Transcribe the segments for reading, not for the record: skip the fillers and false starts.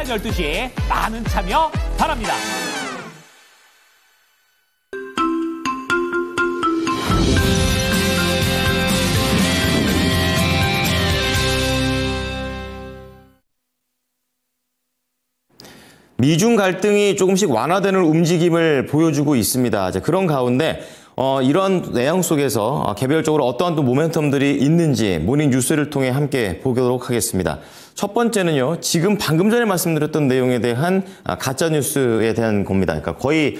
오전 12시 많은 참여 바랍니다. 미중 갈등이 조금씩 완화되는 움직임을 보여주고 있습니다. 그런 가운데 이런 내용 속에서 개별적으로 어떠한 또 모멘텀들이 있는지 모닝 뉴스를 통해 함께 보도록 하겠습니다. 첫 번째는요, 지금 방금 전에 말씀드렸던 내용에 대한 가짜 뉴스에 대한 겁니다. 그러니까 거의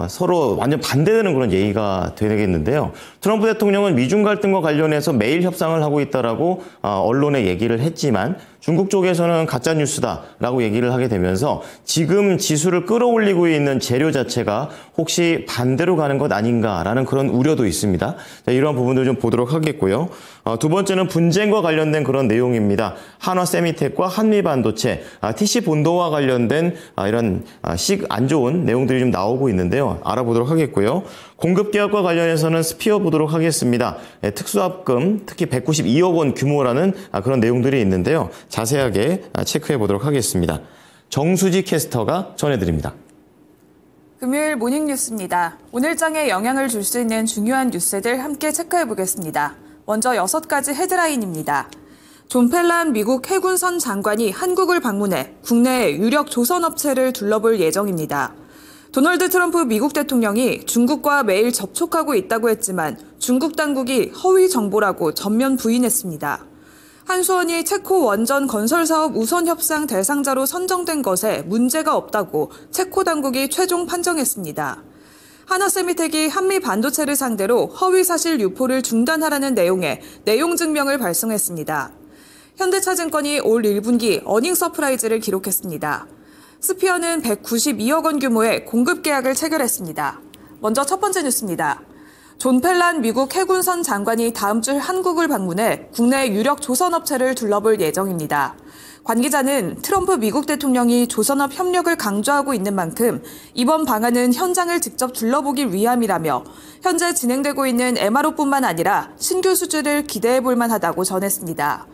서로 완전 반대되는 그런 얘기가 되겠는데요. 트럼프 대통령은 미중 갈등과 관련해서 매일 협상을 하고 있다라고 언론에 얘기를 했지만 중국 쪽에서는 가짜 뉴스다라고 얘기를 하게 되면서 지금 지수를 끌어올리고 있는 재료 자체가 혹시 반대로 가는 것 아닌가라는 그런 우려도 있습니다. 자, 이러한 부분들 좀 보도록 하겠고요. 두 번째는 분쟁과 관련된 그런 내용입니다. 한화 세미텍과 한미반도체, TC 본도와 관련된 이런 안 좋은 내용들이 좀 나오고 있는데요. 알아보도록 하겠고요. 공급 개혁과 관련해서는 스피어 보도록 하겠습니다. 특수합금, 특히 192억 원 규모라는 그런 내용들이 있는데요. 자세하게 체크해 보도록 하겠습니다. 정수지 캐스터가 전해드립니다. 금요일 모닝뉴스입니다. 오늘 장에 영향을 줄 수 있는 중요한 뉴스들 함께 체크해 보겠습니다. 먼저 6가지 헤드라인입니다. 존 펠란 미국 해군선 장관이 한국을 방문해 국내 유력 조선업체를 둘러볼 예정입니다. 도널드 트럼프 미국 대통령이 중국과 매일 접촉하고 있다고 했지만 중국 당국이 허위 정보라고 전면 부인했습니다. 한수원이 체코 원전 건설 사업 우선 협상 대상자로 선정된 것에 문제가 없다고 체코 당국이 최종 판정했습니다. 한화세미텍이 한미 반도체를 상대로 허위 사실 유포를 중단하라는 내용의 내용 증명을 발송했습니다. 현대차증권이 올 1분기 어닝 서프라이즈를 기록했습니다. 스피어는 192억 원 규모의 공급 계약을 체결했습니다. 먼저 첫 번째 뉴스입니다. 존 펠란 미국 해군선 장관이 다음 주 한국을 방문해 국내 유력 조선업체를 둘러볼 예정입니다. 관계자는 트럼프 미국 대통령이 조선업 협력을 강조하고 있는 만큼 이번 방안은 현장을 직접 둘러보기 위함이라며 현재 진행되고 있는 MRO뿐만 아니라 신규 수주를 기대해 볼 만하다고 전했습니다.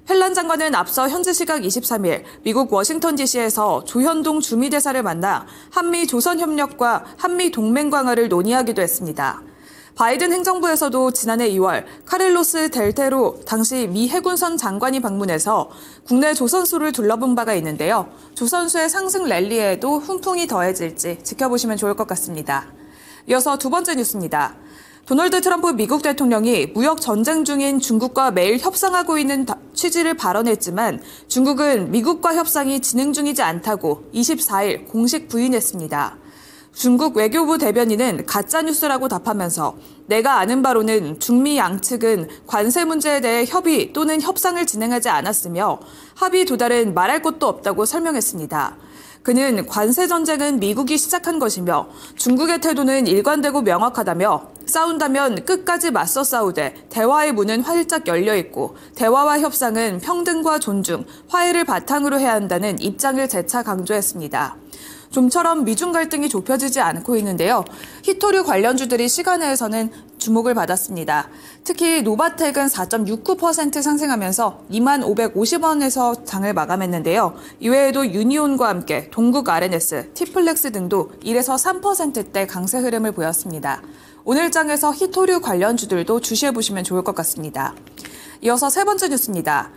펠란 장관은 앞서 현지 시각 23일 미국 워싱턴 DC에서 조현동 주미대사를 만나 한미 조선 협력과 한미 동맹 강화를 논의하기도 했습니다. 바이든 행정부에서도 지난해 2월 카를로스 델테로 당시 미 해군선 장관이 방문해서 국내 조선수를 둘러본 바가 있는데요. 조선수의 상승 랠리에도 훈풍이 더해질지 지켜보시면 좋을 것 같습니다. 이어서 두 번째 뉴스입니다. 도널드 트럼프 미국 대통령이 무역 전쟁 중인 중국과 매일 협상하고 있는 취지를 발언했지만 중국은 미국과 협상이 진행 중이지 않다고 24일 공식 부인했습니다. 중국 외교부 대변인은 가짜뉴스라고 답하면서 내가 아는 바로는 중미 양측은 관세 문제에 대해 협의 또는 협상을 진행하지 않았으며 합의 도달은 말할 것도 없다고 설명했습니다. 그는 관세 전쟁은 미국이 시작한 것이며 중국의 태도는 일관되고 명확하다며 싸운다면 끝까지 맞서 싸우되 대화의 문은 활짝 열려있고 대화와 협상은 평등과 존중, 화해를 바탕으로 해야 한다는 입장을 재차 강조했습니다. 좀처럼 미중 갈등이 좁혀지지 않고 있는데요. 히토류 관련주들이 시간외에서는 주목을 받았습니다. 특히 노바텍은 4.69% 상승하면서 2550원에서 장을 마감했는데요. 이외에도 유니온과 함께 동국 RNS, 티플렉스 등도 1에서 3%대 강세 흐름을 보였습니다. 오늘 장에서 히토류 관련주들도 주시해보시면 좋을 것 같습니다. 이어서 세 번째 뉴스입니다.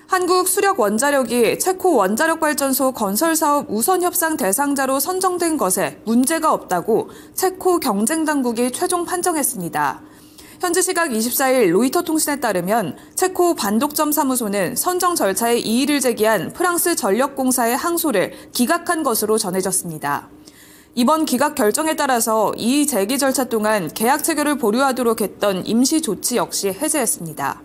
한국 수력 원자력이 체코 원자력발전소 건설 사업 우선 협상 대상자로 선정된 것에 문제가 없다고 체코 경쟁당국이 최종 판정했습니다. 현지 시각 24일 로이터 통신에 따르면 체코 반독점 사무소는 선정 절차에 이의를 제기한 프랑스 전력공사의 항소를 기각한 것으로 전해졌습니다. 이번 기각 결정에 따라서 이의 제기 절차 동안 계약 체결을 보류하도록 했던 임시 조치 역시 해제했습니다.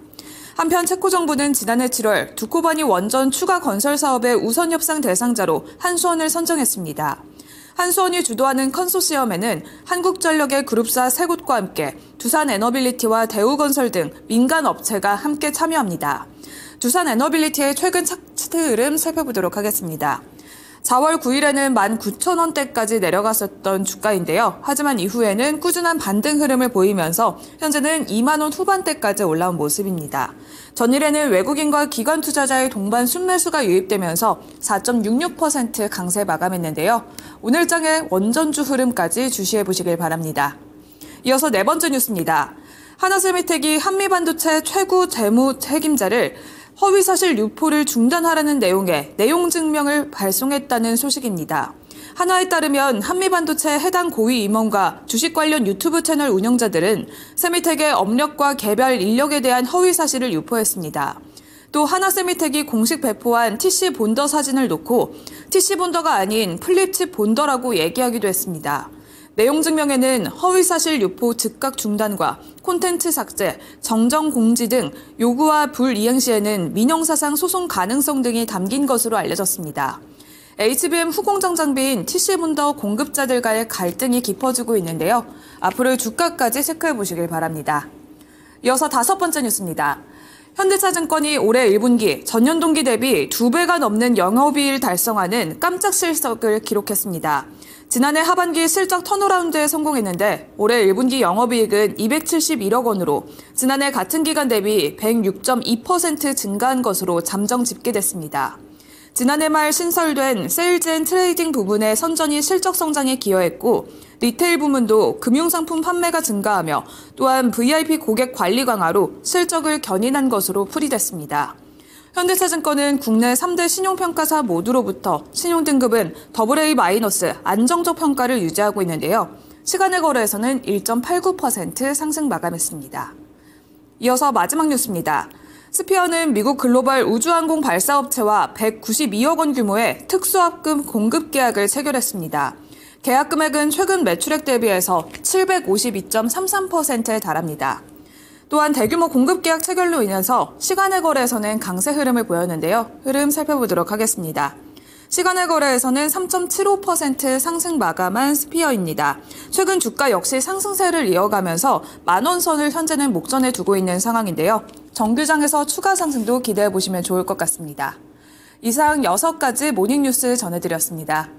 한편 체코 정부는 지난해 7월 두코바니 원전 추가 건설 사업의 우선 협상 대상자로 한수원을 선정했습니다. 한수원이 주도하는 컨소시엄에는 한국전력의 그룹사 3곳과 함께 두산에너빌리티와 대우건설 등 민간 업체가 함께 참여합니다. 두산에너빌리티의 최근 차트 흐름 살펴보도록 하겠습니다. 4월 9일에는 19,000원대까지 내려갔었던 주가인데요. 하지만 이후에는 꾸준한 반등 흐름을 보이면서 현재는 2만 원 후반대까지 올라온 모습입니다. 전일에는 외국인과 기관 투자자의 동반 순매수가 유입되면서 4.66% 강세 마감했는데요. 오늘장의 원전주 흐름까지 주시해 보시길 바랍니다. 이어서 네 번째 뉴스입니다. 하나셀미텍이 한미반도체 최고 재무 책임자를 허위사실 유포를 중단하라는 내용의 내용 증명을 발송했다는 소식입니다. 한화에 따르면 한미반도체 해당 고위 임원과 주식 관련 유튜브 채널 운영자들은 세미텍의 업력과 개별 인력에 대한 허위사실을 유포했습니다. 또 하나세미텍이 공식 배포한 TC 본더 사진을 놓고 TC 본더가 아닌 플립칩 본더라고 얘기하기도 했습니다. 내용 증명에는 허위사실 유포 즉각 중단과 콘텐츠 삭제, 정정 공지 등 요구와 불이행 시에는 민형사상 소송 가능성 등이 담긴 것으로 알려졌습니다. HBM 후공정 장비인 TC본더 공급자들과의 갈등이 깊어지고 있는데요. 앞으로의 주가까지 체크해 보시길 바랍니다. 이어서 다섯 번째 뉴스입니다. 현대차증권이 올해 1분기 전년 동기 대비 2배가 넘는 영업이익을 달성하는 깜짝 실적을 기록했습니다. 지난해 하반기 실적 턴어라운드에 성공했는데 올해 1분기 영업이익은 271억 원으로 지난해 같은 기간 대비 106.2% 증가한 것으로 잠정 집계됐습니다. 지난해 말 신설된 세일즈 앤 트레이딩 부분의 선전이 실적 성장에 기여했고 리테일 부문도 금융상품 판매가 증가하며 또한 VIP 고객 관리 강화로 실적을 견인한 것으로 풀이됐습니다. 현대차증권은 국내 3대 신용평가사 모두로부터 신용등급은 AA- 안정적 평가를 유지하고 있는데요. 시간의 거래에서는 1.89% 상승 마감했습니다. 이어서 마지막 뉴스입니다. 스피어는 미국 글로벌 우주항공 발사업체와 192억 원 규모의 특수합금 공급 계약을 체결했습니다. 계약 금액은 최근 매출액 대비해서 752.33%에 달합니다. 또한 대규모 공급 계약 체결로 인해서 시간의 거래에서는 강세 흐름을 보였는데요. 흐름 살펴보도록 하겠습니다. 시간의 거래에서는 3.75% 상승 마감한 스피어입니다. 최근 주가 역시 상승세를 이어가면서 만원 선을 현재는 목전에 두고 있는 상황인데요. 정규장에서 추가 상승도 기대해 보시면 좋을 것 같습니다. 이상 6가지 모닝뉴스 전해드렸습니다.